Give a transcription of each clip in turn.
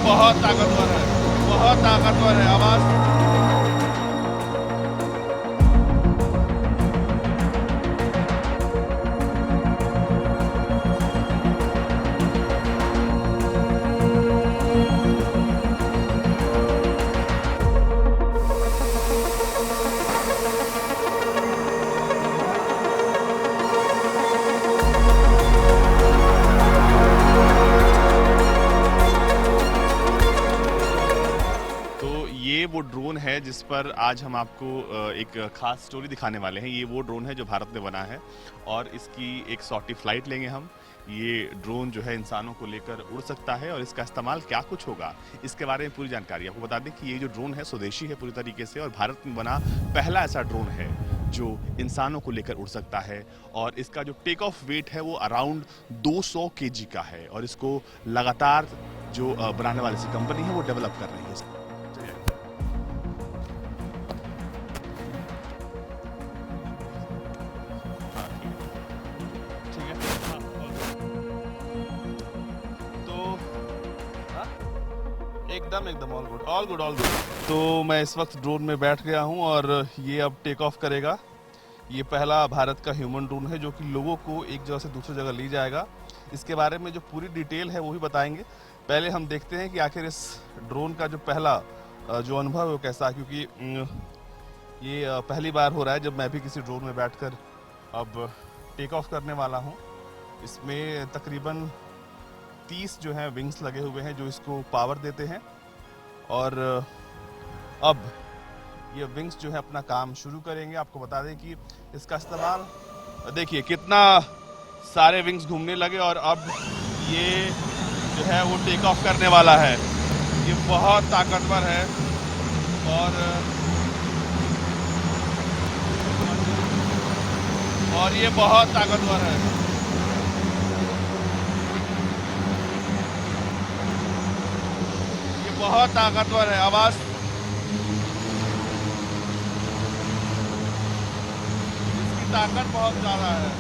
बहुत ताकतवर है, बहुत ताकतवर है। आवाज ये वो ड्रोन है जिस पर आज हम आपको एक खास स्टोरी दिखाने वाले हैं। ये वो ड्रोन है जो भारत में बना है और इसकी एक सॉर्टी फ्लाइट लेंगे हम। ये ड्रोन जो है इंसानों को लेकर उड़ सकता है और इसका इस्तेमाल क्या कुछ होगा, इसके बारे में पूरी जानकारी आपको बता दें कि ये जो ड्रोन है स्वदेशी है पूरी तरीके से और भारत में बना पहला ऐसा ड्रोन है जो इंसानों को लेकर उड़ सकता है। और इसका जो टेक ऑफ वेट है वो अराउंड 200 केजी का है और इसको लगातार जो बनाने वाली सी कंपनी है वो डेवलप कर रही है। एकदम एकदम all good all good all good. तो मैं इस वक्त ड्रोन में बैठ गया हूं और ये अब टेक ऑफ करेगा। ये पहला भारत का ह्यूमन ड्रोन है जो कि लोगों को एक जगह से दूसरी जगह ले जाएगा। इसके बारे में जो पूरी डिटेल है वो भी बताएंगे। पहले हम देखते हैं कि आखिर इस ड्रोन का जो पहला जो अनुभव है वो कैसा है, क्योंकि ये पहली बार हो रहा है जब मैं भी किसी ड्रोन में बैठकर अब टेक ऑफ करने वाला हूँ। इसमें तकरीबन 30 जो है विंग्स लगे हुए हैं जो इसको पावर देते हैं और अब ये विंग्स जो है अपना काम शुरू करेंगे। आपको बता दें कि इसका इस्तेमाल देखिए कितना सारे विंग्स घूमने लगे और अब ये जो है वो टेक ऑफ करने वाला है। ये बहुत ताकतवर है और ये बहुत ताकतवर है। बहुत ताकतवर है। आवाज इसकी ताकत बहुत ज्यादा है।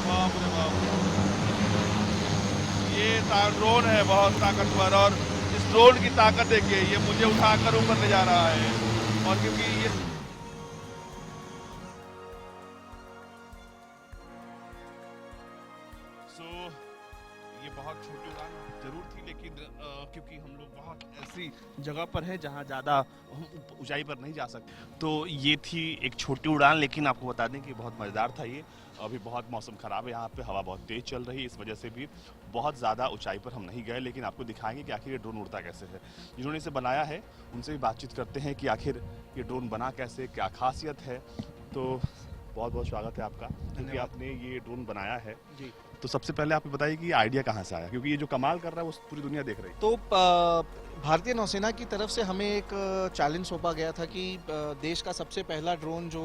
बाप रे बाप, ये ड्रोन है बहुत ताकतवर और इस ड्रोन की ताकत देखिए, ये मुझे उठाकर ऊपर ले जा रहा है। और क्योंकि ये ये बहुत छोटी उड़ान जरूर थी, लेकिन क्योंकि हम लोग बहुत ऐसी जगह पर है जहाँ ज़्यादा हम ऊंचाई पर नहीं जा सकते, तो ये थी एक छोटी उड़ान। लेकिन आपको बता दें कि बहुत मज़ेदार था ये। अभी बहुत मौसम ख़राब है यहाँ पे, हवा बहुत तेज़ चल रही है, इस वजह से भी बहुत ज़्यादा ऊंचाई पर हम नहीं गए। लेकिन आपको दिखाएंगे कि आखिर ये ड्रोन उड़ता कैसे है। जिन्होंने इसे बनाया है उनसे भी बातचीत करते हैं कि आखिर ये ड्रोन बना कैसे, क्या खासियत है। तो बहुत बहुत स्वागत है आपका, क्योंकि आपने ये ड्रोन बनाया है जी। तो सबसे पहले आप बताइए कि ये आइडिया कहाँ से आया, क्योंकि ये जो कमाल कर रहा है वो पूरी दुनिया देख रही है। तो भारतीय नौसेना की तरफ से हमें एक चैलेंज सौंपा गया था कि देश का सबसे पहला ड्रोन जो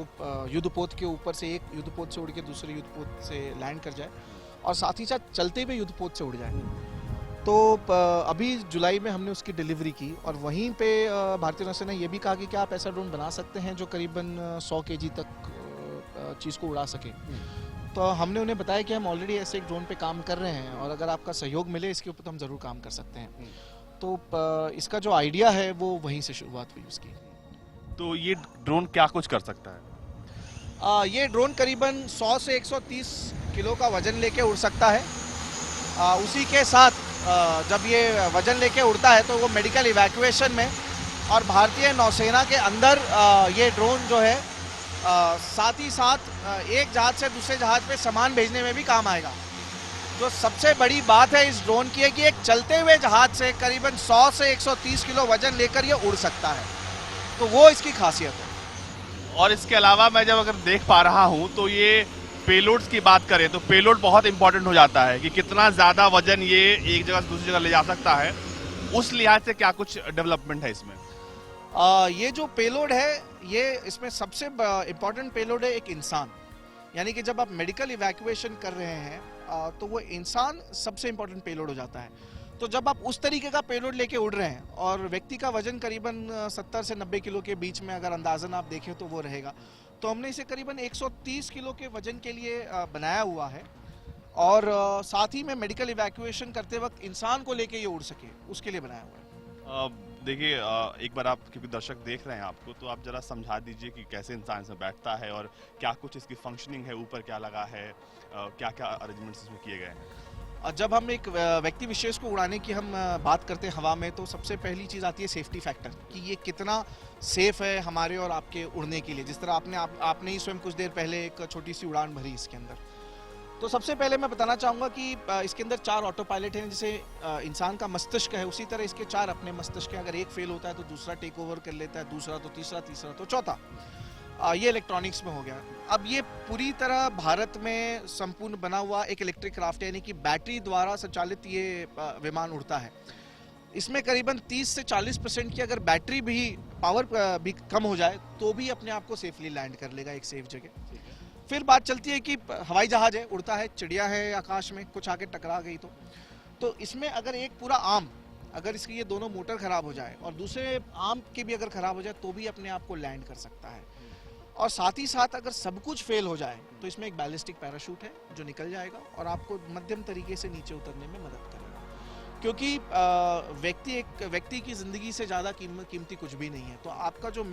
युद्धपोत के ऊपर से एक युद्धपोत से उड़ के दूसरे युद्धपोत से लैंड कर जाए और साथ ही साथ चलते हुए युद्धपोत से उड़ जाए। तो अभी जुलाई में हमने उसकी डिलीवरी की और वहीं पे भारतीय नौसेना ये भी कहा कि क्या आप ऐसा ड्रोन बना सकते हैं जो करीबन 100 केजी तक चीज़ को उड़ा सके। तो हमने उन्हें बताया कि हम ऑलरेडी ऐसे एक ड्रोन पे काम कर रहे हैं और अगर आपका सहयोग मिले इसके ऊपर तो हम ज़रूर काम कर सकते हैं। तो इसका जो आइडिया है वो वहीं से शुरुआत हुई उसकी। तो ये ड्रोन क्या कुछ कर सकता है? ये ड्रोन करीबन 100 से 130 किलो का वजन लेके उड़ सकता है। उसी के साथ जब ये वजन लेके उड़ता है तो वो मेडिकल इवैक्यूएशन में और भारतीय नौसेना के अंदर ये ड्रोन जो है साथ ही साथ एक जहाज से दूसरे जहाज पे सामान भेजने में भी काम आएगा। जो सबसे बड़ी बात है इस ड्रोन की है कि एक चलते हुए जहाज से करीबन 100 से 130 किलो वजन लेकर ये उड़ सकता है, तो वो इसकी खासियत है। और इसके अलावा मैं जब अगर देख पा रहा हूँ तो ये पेलोड्स की बात करें तो पेलोड बहुत इंपॉर्टेंट हो जाता है कि कितना ज़्यादा वजन ये एक जगह से दूसरी जगह ले जा सकता है। उस लिहाज से क्या कुछ डेवलपमेंट है इसमें? ये जो पेलोड है ये इसमें सबसे इम्पॉर्टेंट पेलोड है एक इंसान। यानी कि जब आप मेडिकल इवैक्यूएशन कर रहे हैं तो वो इंसान सबसे इम्पोर्टेंट पेलोड हो जाता है। तो जब आप उस तरीके का पेलोड लेके उड़ रहे हैं और व्यक्ति का वजन करीबन 70 से 90 किलो के बीच में अगर अंदाजन आप देखें तो वो रहेगा। तो हमने इसे करीबन 130 किलो के वजन के लिए बनाया हुआ है और साथ ही में मेडिकल इवैक्यूएशन करते वक्त इंसान को लेके ये उड़ सके, उसके लिए बनाया हुआ है। देखिए, एक बार आप, क्योंकि दर्शक देख रहे हैं आपको, तो आप जरा समझा दीजिए कि कैसे इंसान इसमें बैठता है और क्या कुछ इसकी फंक्शनिंग है, ऊपर क्या लगा है, क्या क्या अरेंजमेंट्स इसमें किए गए हैं। जब हम एक व्यक्ति विशेष को उड़ाने की हम बात करते हैं हवा में, तो सबसे पहली चीज़ आती है सेफ्टी फैक्टर, कि ये कितना सेफ है हमारे और आपके उड़ने के लिए। जिस तरह आपने ही स्वयं कुछ देर पहले एक छोटी सी उड़ान भरी इसके अंदर। तो सबसे पहले मैं बताना चाहूँगा कि इसके अंदर 4 ऑटो पायलट हैं, जैसे इंसान का मस्तिष्क है उसी तरह इसके 4 अपने मस्तिष्क हैं। अगर एक फेल होता है तो दूसरा टेक ओवर कर लेता है, दूसरा तो तीसरा, तीसरा तो चौथा। ये इलेक्ट्रॉनिक्स में हो गया। अब ये पूरी तरह भारत में संपूर्ण बना हुआ एक इलेक्ट्रिक क्राफ्ट है, यानी कि बैटरी द्वारा संचालित ये विमान उड़ता है। इसमें करीबन 30 से 40% की अगर बैटरी भी पावर भी कम हो जाए तो भी अपने आप को सेफली लैंड कर लेगा एक सेफ जगह। फिर बात चलती है कि हवाई जहाज है, उड़ता है, चिड़िया है आकाश में, कुछ आके टकरा गई तो इसमें अगर एक पूरा आर्म, अगर इसकी ये दोनों मोटर खराब हो जाए और दूसरे आर्म के भी अगर खराब हो जाए तो भी अपने आप को लैंड कर सकता है। और साथ ही साथ अगर सब कुछ फेल हो जाए तो इसमें एक बैलिस्टिक पैराशूट है जो निकल जाएगा और आपको मध्यम तरीके से नीचे उतरने में मदद करेगा। क्योंकि व्यक्ति की ज़िंदगी से ज़्यादा कीमती कुछ भी नहीं है। तो आपका जो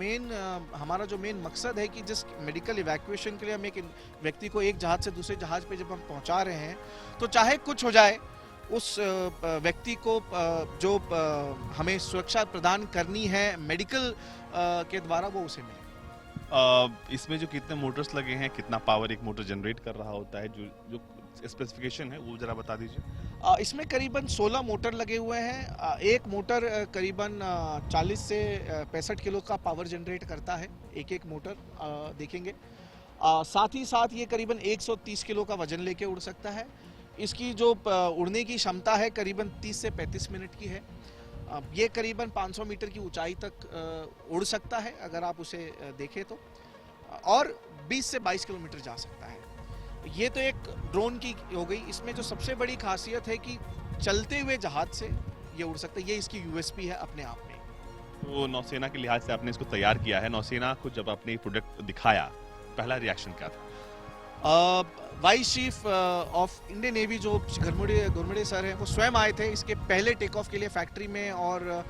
हमारा जो मेन मकसद है कि जिस मेडिकल इवैक्यूएशन के लिए हम एक व्यक्ति को एक जहाज़ से दूसरे जहाज़ पे जब हम पहुंचा रहे हैं, तो चाहे कुछ हो जाए उस व्यक्ति को जो हमें सुरक्षा प्रदान करनी है मेडिकल के द्वारा, वो उसे मिले। इसमें जो कितने मोटर्स लगे हैं, कितना पावर एक मोटर जनरेट कर रहा होता है, जो स्पेसिफिकेशन है वो जरा बता दीजिए। इसमें करीबन 16 मोटर लगे हुए हैं। एक मोटर करीबन 40 से 65 किलो का पावर जनरेट करता है, एक मोटर देखेंगे। साथ ही साथ ये करीबन 130 किलो का वजन लेके उड़ सकता है। इसकी जो उड़ने की क्षमता है करीबन 30 से 35 मिनट की है। ये करीबन 500 मीटर की ऊंचाई तक उड़ सकता है अगर आप उसे देखें तो, और 20 से 22 किलोमीटर जा सकता है। ये तो एक ड्रोन की हो गई। इसमें जो सबसे बड़ी खासियत है कि चलते हुए जहाज से ये उड़ सकता है, ये इसकी यूएसपी है अपने आप में। तो नौसेना के लिहाज से आपने इसको तैयार किया है, नौसेना को जब आपने प्रोडक्ट दिखाया, पहला रिएक्शन क्या था? Vice chief of Indian navy जो गुरमुड़े सर हैं, वो स्वयं आए थे इसके पहले टेक ऑफ के लिए फैक्ट्री में, और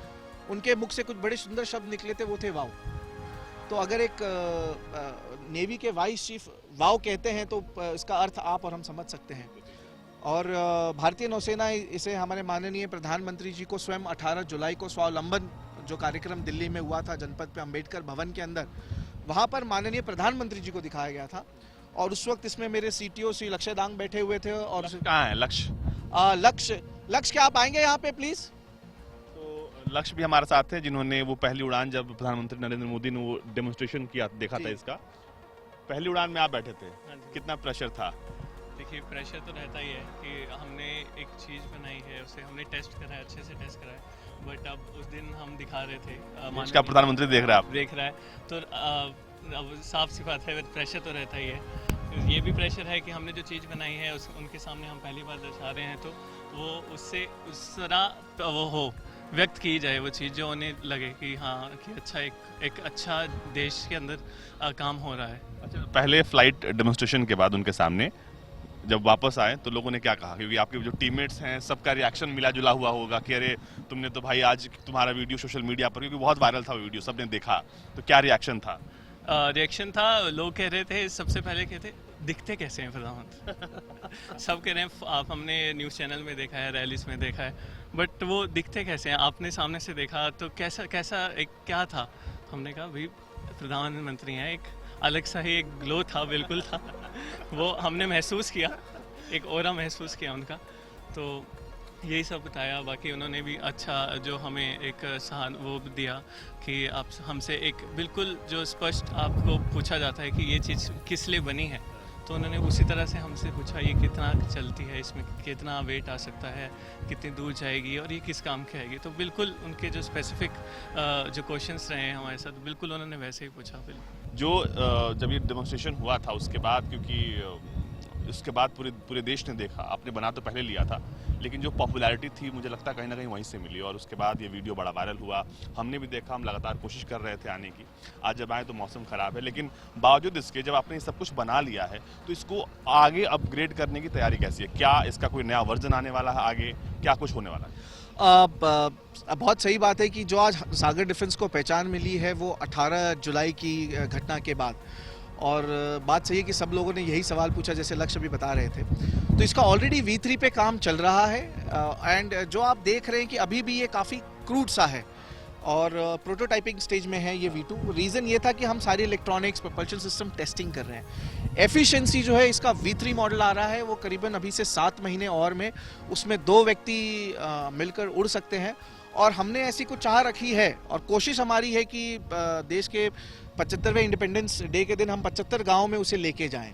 उनके मुख से कुछ बड़े सुंदर शब्द निकले थे, वो थे वाव। तो अगर एक नेवी के वाइस चीफ वाव कहते हैं तो इसका अर्थ आप और हम समझ सकते हैं। और भारतीय नौसेना इसे हमारे माननीय प्रधानमंत्री जी को स्वयं 18 जुलाई को स्वावलंबन जो कार्यक्रम दिल्ली में हुआ था जनपद पे अंबेडकर भवन के अंदर, वहाँ पर माननीय प्रधानमंत्री जी को दिखाया गया था। और उस वक्त इसमें मेरे सीटीओ श्री लक्ष्य दांग बैठे हुए थे। और कहाँ है लक्ष्य? लक्ष्य क्या आप आएंगे यहाँ पे प्लीज? तो लक्ष्य भी हमारे साथ थे, जिन्होंने वो पहली उड़ान जब प्रधानमंत्री नरेंद्र मोदी ने वो डेमोन्स्ट्रेशन किया, देखा था इसका, पहली उड़ान में आप बैठे थे, कितना प्रेशर था? देखिए, प्रेशर तो रहता ही है कि हमने एक चीज़ बनाई है, उसे हमने टेस्ट करा है, अच्छे से टेस्ट करा है। बट अब उस दिन हम दिखा रहे थे, इसका प्रधानमंत्री देख रहा है, आप देख रहा है, तो अब साफ सी बात है, प्रेशर तो रहता ही है। ये भी प्रेशर है कि हमने जो चीज़ बनाई है उनके सामने हम पहली बार दर्शा रहे हैं, तो वो उससे उस तरह वो हो व्यक्त की जाए वो चीज़, जो उन्हें लगे कि हाँ, कि अच्छा एक अच्छा देश के अंदर काम हो रहा है। अच्छा, पहले फ्लाइट डेमोन्स्ट्रेशन के बाद उनके सामने जब वापस आए तो लोगों ने क्या कहा? क्योंकि आपके जो टीममेट्स हैं सबका रिएक्शन मिला जुला हुआ होगा कि अरे तुमने तो भाई आज तुम्हारा वीडियो सोशल मीडिया पर, क्योंकि बहुत वायरल था वीडियो, सबने देखा, तो क्या रिएक्शन था? रिएक्शन था, लोग कह रहे थे, सबसे पहले कहते दिखते कैसे हैं प्रधानमंत्री सब कह रहे हैं, आप हमने न्यूज़ चैनल में देखा है, रैलीज में देखा है, बट वो दिखते कैसे हैं? आपने सामने से देखा तो कैसा एक क्या था? हमने कहा भाई प्रधानमंत्री हैं, एक अलग सा ही एक ग्लो था, बिल्कुल था वो हमने महसूस किया, एक ऑरा महसूस किया उनका। तो यही सब बताया। बाकी उन्होंने भी अच्छा जो हमें एक वो दिया कि आप हमसे एक बिल्कुल जो स्पष्ट आपको पूछा जाता है कि ये चीज़ किस लिए बनी है, तो उन्होंने उसी तरह से हमसे पूछा ये कितना चलती है, इसमें कितना वेट आ सकता है, कितनी दूर जाएगी और ये किस काम की आएगी। तो बिल्कुल उनके जो स्पेसिफिक जो क्वेश्चंस रहे हैं हमारे साथ, बिल्कुल उन्होंने वैसे ही पूछा। बिल्कुल जो जब ये डेमोन्स्ट्रेशन हुआ था उसके बाद, क्योंकि इसके बाद पूरे देश ने देखा, आपने बना तो पहले लिया था, लेकिन जो पॉपुलैरिटी थी मुझे लगता है कहीं ना कहीं वहीं से मिली और उसके बाद ये वीडियो बड़ा वायरल हुआ। हमने भी देखा, हम लगातार कोशिश कर रहे थे आने की। आज जब आए तो मौसम ख़राब है, लेकिन बावजूद इसके जब आपने ये सब कुछ बना लिया है तो इसको आगे अपग्रेड करने की तैयारी कैसी है? क्या इसका कोई नया वर्जन आने वाला है आगे? क्या कुछ होने वाला है? बहुत सही बात है कि जो आज सागर डिफेंस को पहचान मिली है वो 18 जुलाई की घटना के बाद, और बात सही है कि सब लोगों ने यही सवाल पूछा जैसे लक्ष्य भी बता रहे थे। तो इसका ऑलरेडी V3 पे काम चल रहा है एंड जो आप देख रहे हैं कि अभी भी ये काफ़ी क्रूड सा है और प्रोटोटाइपिंग स्टेज में है ये V2। रीज़न ये था कि हम सारी इलेक्ट्रॉनिक्स प्रपल्शन सिस्टम टेस्टिंग कर रहे हैं। एफिशिएंसी जो है इसका V3 मॉडल आ रहा है वो करीबन अभी से 7 महीने और में उसमें 2 व्यक्ति मिलकर उड़ सकते हैं, और हमने ऐसी कुछ चाह रखी है और कोशिश हमारी है कि देश के 75वें इंडिपेंडेंस डे के दिन हम 75 गाँव में उसे लेके जाएं।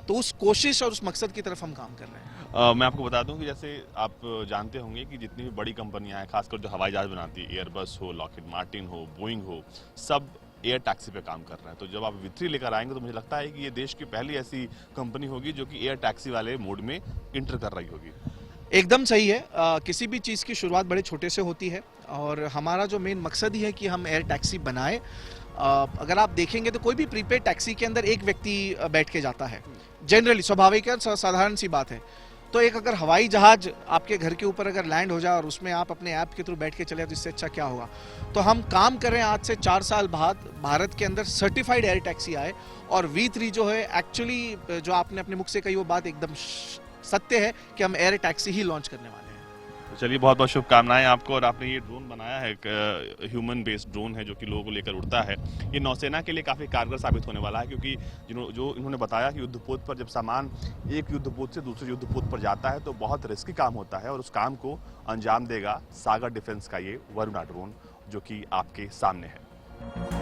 तो उस कोशिश और उस मकसद की तरफ हम काम कर रहे हैं। मैं आपको बता दूं कि जैसे आप जानते होंगे कि जितनी भी बड़ी कंपनियां हैं, खासकर जो हवाई जहाज बनाती है, एयरबस हो, लॉकहीड मार्टिन हो, बोइंग हो, सब एयर टैक्सी पे काम कर रहे हैं। तो जब आप V3 लेकर आएंगे तो मुझे लगता है कि ये देश की पहली ऐसी कंपनी होगी जो कि एयर टैक्सी वाले मोड में इंटर कर रही होगी। एकदम सही है। किसी भी चीज़ की शुरुआत बड़े छोटे से होती है और हमारा जो मेन मकसद ही है कि हम एयर टैक्सी बनाएं। अगर आप देखेंगे तो कोई भी प्रीपेड टैक्सी के अंदर एक व्यक्ति बैठ के जाता है, जनरली स्वाभाविक है, साधारण सी बात है। तो एक अगर हवाई जहाज आपके घर के ऊपर अगर लैंड हो जाए और उसमें आप अपने ऐप के थ्रू बैठ के चले तो इससे अच्छा क्या होगा। तो हम काम करें आज से 4 साल बाद भारत के अंदर सर्टिफाइड एयर टैक्सी आए, और V3 जो है एक्चुअली जो आपने अपने मुख से कही वो बात एकदम सत्य है कि हम एयर टैक्सी ही लॉन्च करने वाले हैं। तो चलिए, बहुत बहुत शुभकामनाएं आपको। और आपने ये ड्रोन बनाया है, एक ह्यूमन बेस्ड ड्रोन है जो कि लोगों को लेकर उड़ता है। ये नौसेना के लिए काफ़ी कारगर साबित होने वाला है, क्योंकि जो इन्होंने बताया कि युद्धपोत पर जब सामान एक युद्धपोत से दूसरे युद्धपोत पर जाता है तो बहुत रिस्की काम होता है, और उस काम को अंजाम देगा सागर डिफेंस का ये वरुणा ड्रोन जो कि आपके सामने है।